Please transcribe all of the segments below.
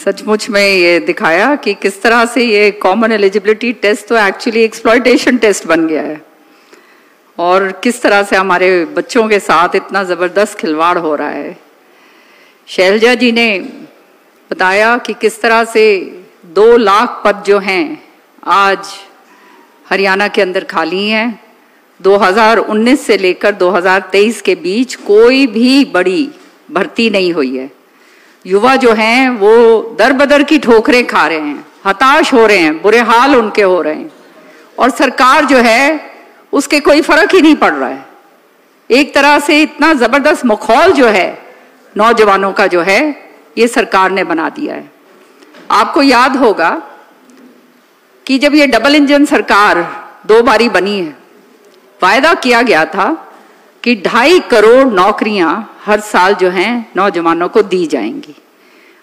सचमुच में ये दिखाया कि किस तरह से ये कॉमन एलिजिबिलिटी टेस्ट तो एक्चुअली एक्सप्लॉयटेशन टेस्ट बन गया है और किस तरह से हमारे बच्चों के साथ इतना ज़बरदस्त खिलवाड़ हो रहा है। शैलजा जी ने बताया कि किस तरह से 2 लाख पद जो हैं आज हरियाणा के अंदर खाली हैं। 2019 से लेकर 2023 के बीच कोई भी बड़ी भर्ती नहीं हुई है। युवा जो हैं वो दर बदर की ठोकरें खा रहे हैं, हताश हो रहे हैं, बुरे हाल उनके हो रहे हैं और सरकार जो है उसके कोई फर्क ही नहीं पड़ रहा है। एक तरह से इतना जबरदस्त माहौल जो है नौजवानों का जो है ये सरकार ने बना दिया है। आपको याद होगा कि जब ये डबल इंजन सरकार 2 बारी बनी है, वायदा किया गया था कि 2.5 करोड़ नौकरियां हर साल जो हैं नौजवानों को दी जाएंगी।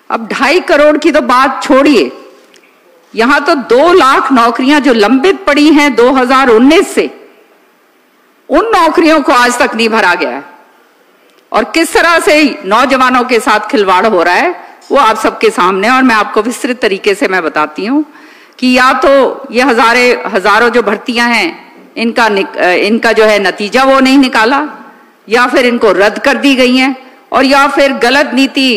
अब 2.5 करोड़ की तो बात छोड़िए, यहां तो 2 लाख नौकरियां जो लंबित पड़ी हैं 2019 से, उन नौकरियों को आज तक नहीं भरा गया है। और किस तरह से नौजवानों के साथ खिलवाड़ हो रहा है वो आप सबके सामने, और मैं आपको विस्तृत तरीके से मैं बताती हूं कि या तो ये हजारों जो भर्तियां हैं इनका जो है नतीजा वो नहीं निकाला, या फिर इनको रद्द कर दी गई हैं, और या फिर गलत नीति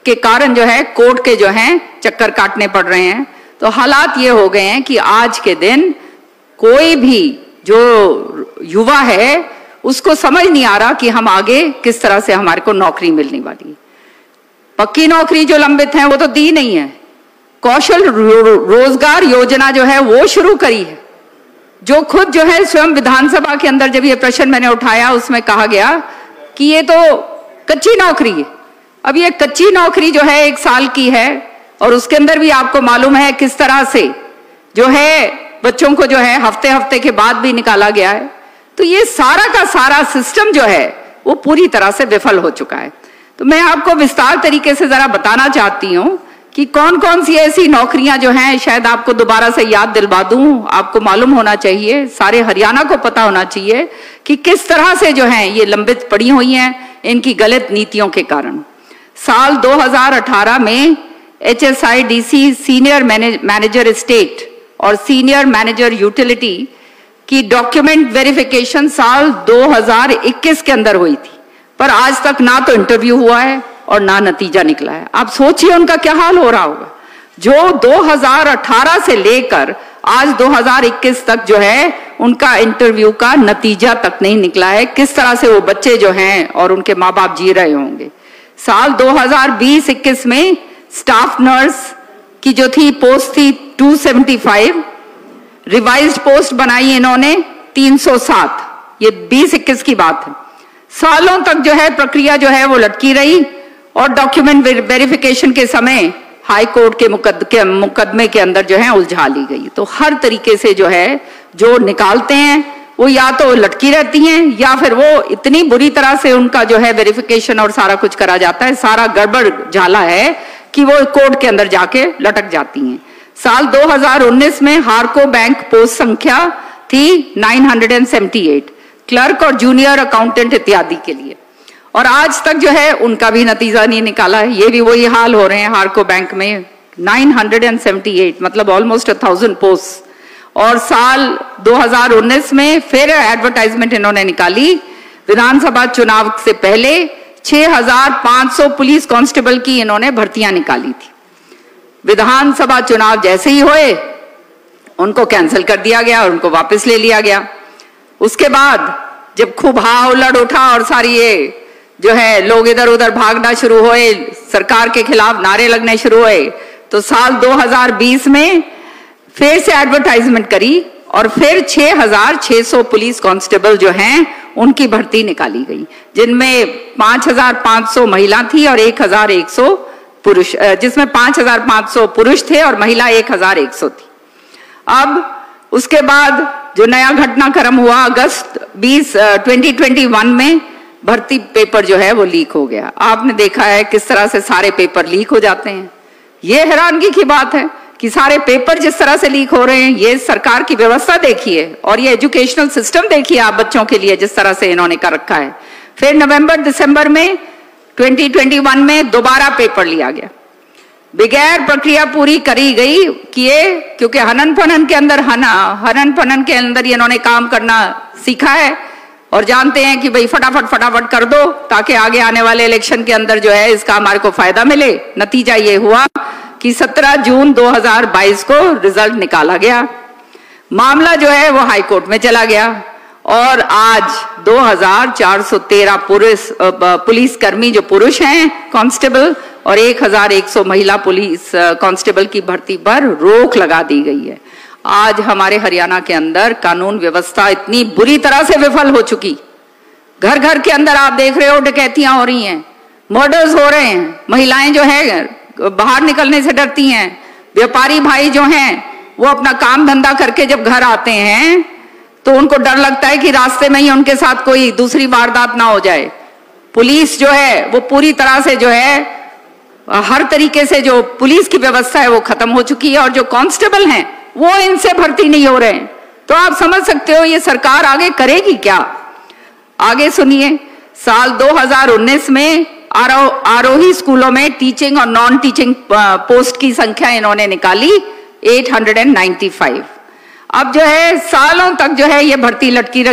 के कारण जो है कोर्ट के जो हैं चक्कर काटने पड़ रहे हैं। तो हालात ये हो गए हैं कि आज के दिन कोई भी जो युवा है उसको समझ नहीं आ रहा कि हम आगे किस तरह से हमारे को नौकरी मिलने वाली है। पक्की नौकरी जो लंबित है वो तो दी नहीं है। कौशल रोजगार योजना जो है वो शुरू करी है, जो खुद जो है स्वयं विधानसभा के अंदर जब ये प्रश्न मैंने उठाया उसमें कहा गया कि ये तो कच्ची नौकरी है। अब ये कच्ची नौकरी जो है 1 साल की है और उसके अंदर भी आपको मालूम है किस तरह से जो है बच्चों को जो है हफ्ते हफ्ते के बाद भी निकाला गया है। तो ये सारा का सारा सिस्टम जो है वो पूरी तरह से विफल हो चुका है। तो मैं आपको विस्तार तरीके से जरा बताना चाहती हूं कि कौन कौन सी ऐसी नौकरियां जो हैं, शायद आपको दोबारा से याद दिलवा दूं, आपको मालूम होना चाहिए, सारे हरियाणा को पता होना चाहिए कि किस तरह से जो हैं ये लंबित पड़ी हुई हैं इनकी गलत नीतियों के कारण। साल 2018 में HSIDC सीनियर मैनेजर स्टेट और सीनियर मैनेजर यूटिलिटी की डॉक्यूमेंट वेरिफिकेशन साल 2021 के अंदर हुई थी, पर आज तक ना तो इंटरव्यू हुआ है और ना नतीजा निकला है। आप सोचिए उनका क्या हाल हो रहा होगा, जो 2018 से लेकर आज 2021 तक जो है उनका इंटरव्यू का नतीजा तक नहीं निकला है। किस तरह से वो बच्चे जो हैं और उनके माँ बाप जी रहे होंगे। साल 2020-21 में स्टाफ नर्स की जो थी पोस्ट थी 275, रिवाइज्ड पोस्ट बनाई इन्होंने 307। ये 20-21 की बात है। सालों तक जो है प्रक्रिया जो है वो लटकी रही और डॉक्यूमेंट वेरिफिकेशन के समय हाई कोर्ट के मुकदमे के अंदर जो है उलझा ली गई। तो हर तरीके से जो है जो निकालते हैं वो या तो लटकी रहती हैं या फिर वो इतनी बुरी तरह से उनका जो है वेरिफिकेशन और सारा कुछ करा जाता है, सारा गड़बड़ झाला है कि वो कोर्ट के अंदर जाके लटक जाती हैं। साल 2019 में हार्को बैंक पोस्ट संख्या थी 978 क्लर्क और जूनियर अकाउंटेंट इत्यादि के लिए, और आज तक जो है उनका भी नतीजा नहीं निकाला है। ये भी वही हाल हो रहे हैं हार्को बैंक में 978, मतलब ऑलमोस्ट 1000 पोस्ट। और साल 2019 में फिर एडवर्टाइजमेंट इन्होंने निकाली, विधानसभा चुनाव से पहले 6500 पुलिस कांस्टेबल की इन्होंने भर्तियां निकाली थी। विधानसभा चुनाव जैसे ही हुए उनको कैंसिल कर दिया गया और उनको वापस ले लिया गया। उसके बाद जब खूब हाउलड़ उठा और सारी ये जो है लोग इधर उधर भागना शुरू हुए, सरकार के खिलाफ नारे लगने शुरू हुए, तो साल 2020 में फिर से एडवर्टाइजमेंट करी और फिर 6600 पुलिस कांस्टेबल जो हैं उनकी भर्ती निकाली गई, जिनमें 5500 महिला थी और 1100 पुरुष, जिसमें 5500 पुरुष थे और महिला 1100 थी। अब उसके बाद जो नया घटनाक्रम हुआ अगस्त 2021 में भर्ती पेपर जो है वो लीक हो गया। आपने देखा है किस तरह से सारे पेपर लीक हो जाते हैं। ये हैरानगी की बात है कि सारे पेपर जिस तरह से लीक हो रहे हैं, ये सरकार की व्यवस्था देखिए और ये एजुकेशनल सिस्टम देखिए आप बच्चों के लिए जिस तरह से इन्होंने कर रखा है। फिर नवंबर दिसंबर में 2021 में दोबारा पेपर लिया गया। बगैर प्रक्रिया पूरी करी गई किए, क्योंकि हनन फनन के अंदर इन्होंने काम करना सीखा है और जानते हैं कि भाई फटाफट फटाफट कर दो ताकि आगे आने वाले इलेक्शन के अंदर जो है इसका हमारे को फायदा मिले। नतीजा ये हुआ कि 17 जून 2022 को रिजल्ट निकाला गया, मामला जो है वो हाई कोर्ट में चला गया और आज 2413 पुलिस कर्मी जो पुरुष हैं कांस्टेबल और 1100 महिला पुलिस कांस्टेबल की भर्ती पर रोक लगा दी गई है। आज हमारे हरियाणा के अंदर कानून व्यवस्था इतनी बुरी तरह से विफल हो चुकी, घर घर के अंदर आप देख रहे हो डकैतियां हो रही हैं, मर्डर्स हो रहे हैं, महिलाएं जो है बाहर निकलने से डरती हैं, व्यापारी भाई जो हैं वो अपना काम धंधा करके जब घर आते हैं तो उनको डर लगता है कि रास्ते में ही उनके साथ कोई दूसरी वारदात ना हो जाए। पुलिस जो है वो पूरी तरह से जो है हर तरीके से जो पुलिस की व्यवस्था है वो खत्म हो चुकी है और जो कांस्टेबल हैं वो इनसे भर्ती नहीं हो रहे हैं। तो आप समझ सकते हो ये सरकार आगे करेगी क्या। आगे सुनिए, साल 2019 में आरोही स्कूलों में टीचिंग और नॉन टीचिंग पोस्ट की संख्या इन्होंने निकाली 895। अब जो है सालों तक जो है ये भर्ती लटकी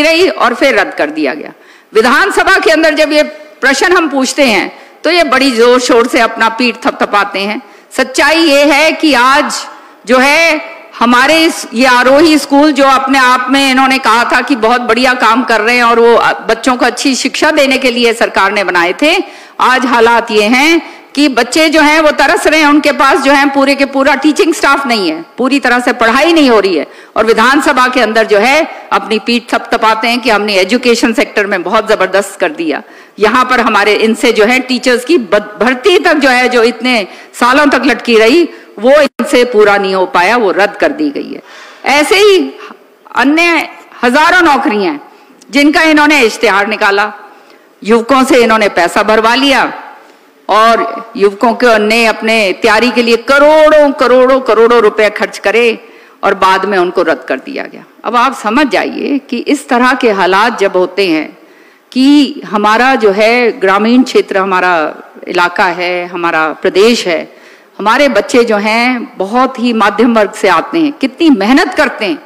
रही और फिर रद्द कर दिया गया। विधानसभा के अंदर जब ये प्रश्न हम पूछते हैं तो ये बड़ी जोर शोर से अपना पीठ थपथपाते हैं। सच्चाई ये है कि आज जो है हमारे ये आरोही स्कूल जो अपने आप में इन्होंने कहा था कि बहुत बढ़िया काम कर रहे हैं और वो बच्चों को अच्छी शिक्षा देने के लिए सरकार ने बनाए थे, आज हालात ये हैं कि बच्चे जो हैं वो तरस रहे हैं, उनके पास जो है पूरे के पूरा टीचिंग स्टाफ नहीं है, पूरी तरह से पढ़ाई नहीं हो रही है और विधानसभा के अंदर जो है अपनी पीठ थपथपाते हैं कि हमने एजुकेशन सेक्टर में बहुत जबरदस्त कर दिया। यहाँ पर हमारे इनसे जो है टीचर्स की भर्ती तक जो है जो इतने सालों तक लटकी रही वो इनसे पूरा नहीं हो पाया, वो रद्द कर दी गई है। ऐसे ही अन्य हजारों नौकरियां जिनका इन्होंने इश्तिहार निकाला, युवकों से इन्होंने पैसा भरवा लिया और युवकों के ने अपने तैयारी के लिए करोड़ों रुपए खर्च करे और बाद में उनको रद्द कर दिया गया। अब आप समझ जाइए कि इस तरह के हालात जब होते हैं कि हमारा जो है ग्रामीण क्षेत्र, हमारा इलाका है, हमारा प्रदेश है, हमारे बच्चे जो हैं बहुत ही मध्यम वर्ग से आते हैं, कितनी मेहनत करते हैं,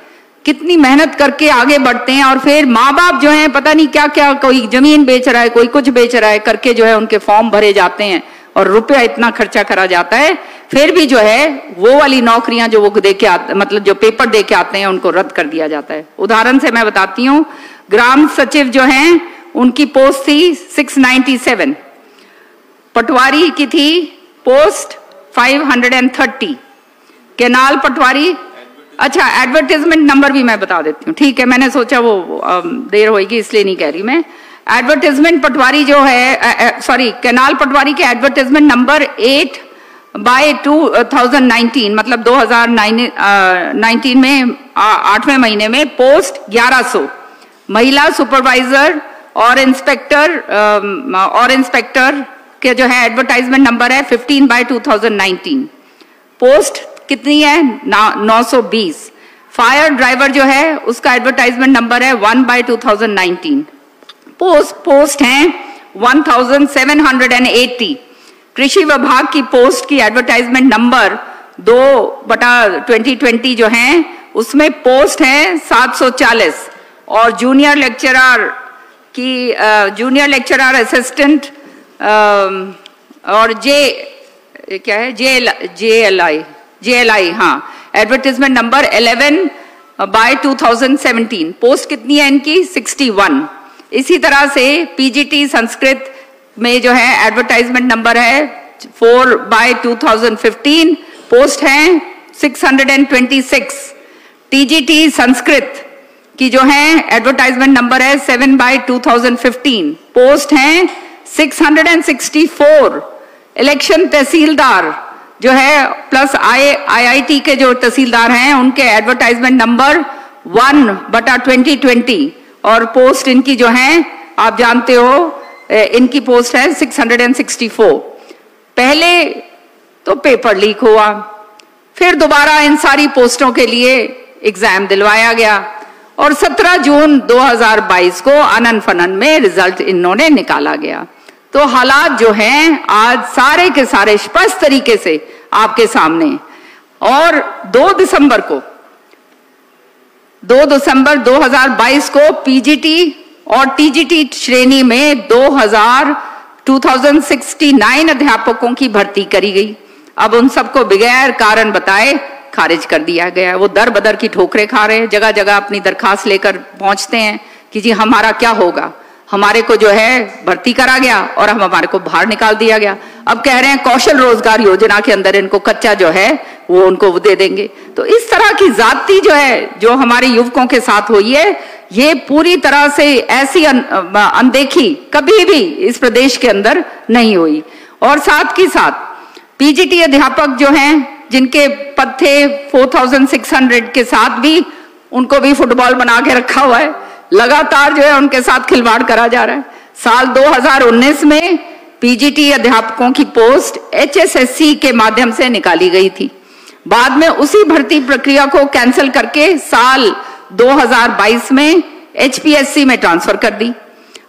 कितनी मेहनत करके आगे बढ़ते हैं और फिर माँ बाप जो हैं पता नहीं क्या क्या, कोई जमीन बेच रहा है, कोई कुछ बेच रहा है करके जो है उनके फॉर्म भरे जाते हैं और रुपया इतना खर्चा करा जाता है, फिर भी जो है वो वाली नौकरियां जो वो दे के आते, मतलब जो पेपर दे के आते हैं उनको रद्द कर दिया जाता है। उदाहरण से मैं बताती हूँ, ग्राम सचिव जो हैं उनकी पोस्ट थी 697, पटवारी की थी पोस्ट 530, केनाल पटवारी, अच्छा एडवर्टाइजमेंट नंबर भी मैं बता देती हूँ, ठीक है, मैंने सोचा वो देर होगी इसलिए नहीं कह रही मैं। एडवर्टाइजमेंट पटवारी जो है सॉरी केनाल पटवारी के एडवर्टाइजमेंट नंबर 8/2019 मतलब 2019 में 8वें महीने में पोस्ट 1100, महिला सुपरवाइजर और इंस्पेक्टर के जो है एडवर्टाइजमेंट नंबर है 15/2019, पोस्ट कितनी है 920। फायर ड्राइवर जो है उसका एडवर्टाइजमेंट नंबर है 1/2019, पोस्ट हैं 1780। कृषि विभाग की पोस्ट की एडवर्टाइजमेंट नंबर 2/2020 जो है उसमें पोस्ट है 740 और जूनियर लेक्चरर असिस्टेंट और JLI हाँ, एडवर्टाइजमेंट नंबर 11/2017, पोस्ट कितनी है इनकी 61। इसी तरह से PGT संस्कृत में जो है एडवर्टाइजमेंट नंबर है 4/2015, पोस्ट है 626। TGT संस्कृत की जो है एडवर्टाइजमेंट नंबर है 7/2015, पोस्ट है 664। इलेक्शन तहसीलदार जो है प्लस IIT के जो तहसीलदार हैं उनके एडवर्टाइजमेंट नंबर 1/2020 और पोस्ट इनकी जो है आप जानते हो इनकी पोस्ट है 664। पहले तो पेपर लीक हुआ, फिर दोबारा इन सारी पोस्टों के लिए एग्जाम दिलवाया गया और 17 जून 2022 को आनन फनन में रिजल्ट इन्होंने निकाला गया। तो हालात जो हैं आज सारे के सारे स्पष्ट तरीके से आपके सामने। और 2 दिसंबर 2022 को पीजीटी और टीजीटी श्रेणी में 2069 अध्यापकों की भर्ती करी गई। अब उन सबको बगैर कारण बताए खारिज कर दिया गया। वो दर बदर की ठोकरें खा रहे हैं, जगह जगह अपनी दरखास्त लेकर पहुंचते हैं कि जी हमारा क्या होगा, हमारे को जो है भर्ती करा गया और हमारे को बाहर निकाल दिया गया। अब कह रहे हैं कौशल रोजगार योजना के अंदर इनको कच्चा जो है वो उनको दे देंगे। तो इस तरह की जाति जो है जो हमारे युवकों के साथ हुई है, ये पूरी तरह से ऐसी अनदेखी कभी भी इस प्रदेश के अंदर नहीं हुई। और साथ ही साथ पीजीटी अध्यापक जो हैं जिनके पद थे 4600 के साथ भी उनको भी फुटबॉल बना के रखा हुआ है। लगातार जो है उनके साथ खिलवाड़ करा जा रहा है। साल 2019 में पीजीटी अध्यापकों की पोस्ट एचएसएससी के माध्यम से निकाली गई थी। बाद में उसी भर्ती प्रक्रिया को कैंसिल करके साल 2022 में एचपीएससी में ट्रांसफर कर दी।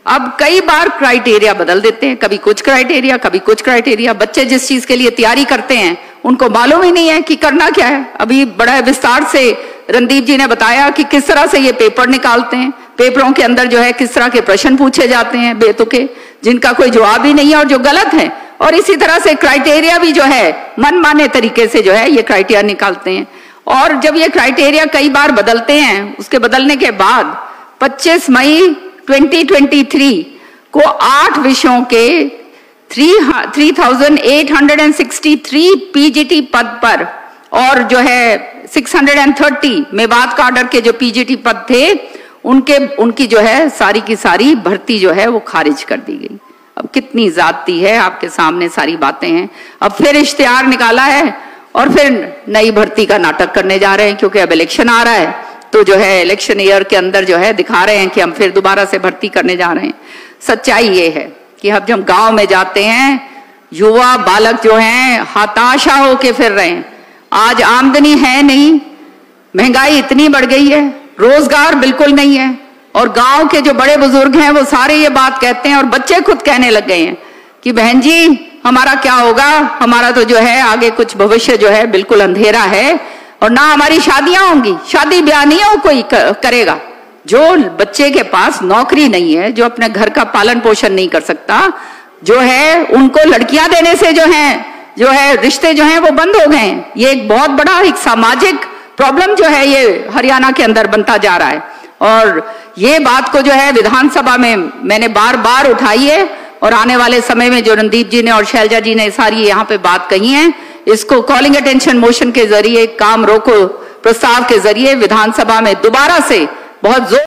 अब कई बार क्राइटेरिया बदल देते हैं, कभी कुछ क्राइटेरिया कभी कुछ क्राइटेरिया। बच्चे जिस चीज के लिए तैयारी करते हैं उनको मालूम ही नहीं है कि करना क्या है। अभी बड़ा विस्तार से रणदीप जी ने बताया कि किस तरह से ये पेपर निकालते हैं, पेपरों के अंदर जो है किस तरह के प्रश्न पूछे जाते हैं बेतुके, जिनका कोई जवाब ही नहीं है और जो गलत है। और इसी तरह से क्राइटेरिया भी जो है मनमाने तरीके से जो है ये क्राइटेरिया निकालते हैं। और जब ये क्राइटेरिया कई बार बदलते हैं, उसके बदलने के बाद 25 मई 2023 को 8 विषयों के 3863 पीजीटी पद पर और जो है 630 मेवात काडर के जो पीजीटी पद थे उनकी जो है सारी की सारी भर्ती जो है वो खारिज कर दी गई। अब कितनी जाती है, आपके सामने सारी बातें हैं। अब फिर इश्तिहार निकाला है और फिर नई भर्ती का नाटक करने जा रहे हैं, क्योंकि अब इलेक्शन आ रहा है तो जो है इलेक्शन ईयर के अंदर जो है दिखा रहे हैं कि हम फिर दोबारा से भर्ती करने जा रहे हैं। सच्चाई ये है कि अब जब गांव में जाते हैं युवा बालक जो हैं हताशा होके फिर रहे हैं। आज आमदनी है नहीं, महंगाई इतनी बढ़ गई है, रोजगार बिल्कुल नहीं है। और गांव के जो बड़े बुजुर्ग हैं वो सारे ये बात कहते हैं और बच्चे खुद कहने लग गए हैं कि बहन जी हमारा क्या होगा, हमारा तो जो है आगे कुछ भविष्य जो है बिल्कुल अंधेरा है और ना हमारी शादियां होंगी, शादी ब्याह नहीं हो कोई करेगा। जो बच्चे के पास नौकरी नहीं है, जो अपने घर का पालन पोषण नहीं कर सकता, जो है उनको लड़कियां देने से जो है रिश्ते जो हैं वो बंद हो गए हैं। ये एक बहुत बड़ा एक सामाजिक प्रॉब्लम जो है ये हरियाणा के अंदर बनता जा रहा है। और ये बात को जो है विधानसभा में मैंने बार बार उठाई है और आने वाले समय में जो रणदीप जी ने और शैलजा जी ने सारी यहाँ पे बात कही है, इसको कॉलिंग अटेंशन मोशन के जरिए, काम रोको प्रस्ताव के जरिए विधानसभा में दोबारा से बहुत जोर